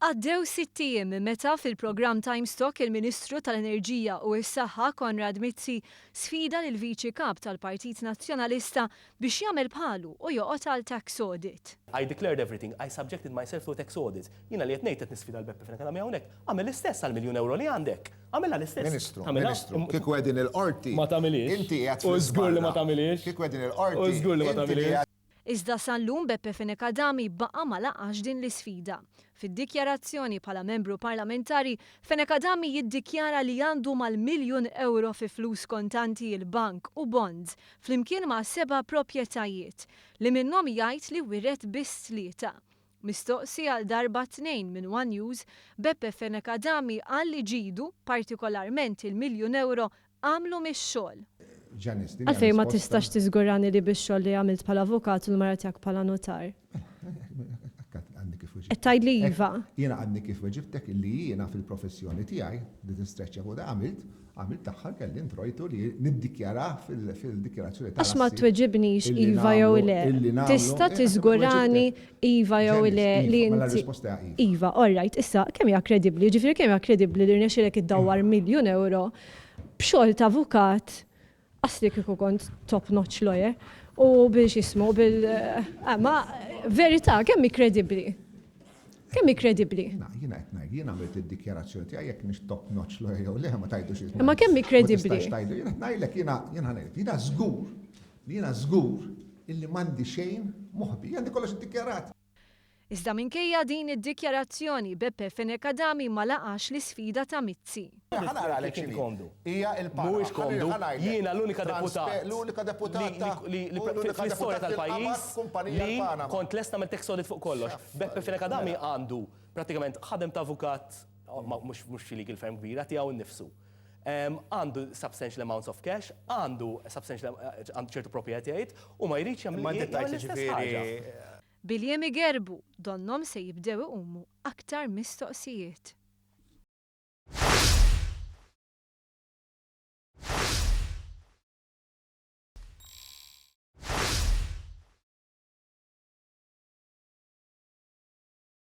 Għaddew 60 meta fil-programm Time Stock il-Ministru tal-Enerġija u s-Saħħa Konrad Mizzi sfida lil viċi kap tal-Partit Nazzjonalista biex jagħmel bħalu u joqgħod għal tax audit. I declared everything. I subjected myself to tax audit. Jiena li qed ngħid qed nisfida l-Beppe Fenekadami hawnhekk. Għamel l-istess għal miljun euro li għandek. Għamilha l-istess. Ministru, kieku għedin il-qorti. Ma tagħmilix. Inti qed U żgur li ma tagħmilix. Kieku għedin il-qorti. U żgur li ma tagħmilix. Iżda sal-lum Beppe Fenekadami baqa' ma laqax din l-isfida. Fid-dikjarazzjoni bħala membru parlamentari, Fenekadami jiddikjara li għandu mal-miljun euro fi flus kontanti il-bank u bonds flimkien ma' 7 proprjetajiet li minnhom jgħid li wiret biss 3. Mistoqsi għal darba 2 minn One News, Beppe Fenekadami għal li ġidu, partikolarment il-miljun euro, għamlu mix-xogħol. Għalfej ma tistax tiżgurani li bix-xogħol li għamilt bħala avukat u l-mara tiegħek bħala notar. Ettajd li iva. Jiena għadni kif weġibtek illi jiena fil-professjoni tiegħi li tistreċċja fuq għamilt taħħar kelli introjtu li niddikjara fil-dikjarazzjoni ta' Għax ma tweġibnix iva jew le. Tista' tiżgurani iva jew le li inti. Iva, all right, issa kemm hija kredibbli, ġifieri kemm hija kredibbli li rnexxilek iddawwar miljun euro b'xogħol ta' avukat asli kieku kont top notch lawyer u biex jismu ma verità kemm hi kredibbli. Kemm hi kredibbli? Jiena qed ngħid, jiena għamilt id-dikjarazzjoni tiegħi jekk nix top notch lawyer jew le ma tgħidux isma'. Imma kemm hi kredibbli? Jiena ngħidlek jiena żgur illi m'għandi xejn moħbi, għandi kollox iddikjarat. Iżda minkejja din id-dikjarazzjoni Beppe Fenekadami ma laqax l-isfida ta' Mizzi. Ħanara għalek kondu. Hija il-para. Mhuwiex kondu. Jiena l-unika deputat li fl-istorja tal-pajjiż li kont lest nagħmel tax audit fuq kollox. Beppe Fenekadami għandu pratikament ħadem ta' avukat mhux fil-legal firm kbira tiegħu nnifsu. Għandu substantial amounts of cash, għandu ċertu proprjetajiet u ma jridx jagħmel Biljem igerbu, donnom se jibdew iqumu aktar mistoqsijiet.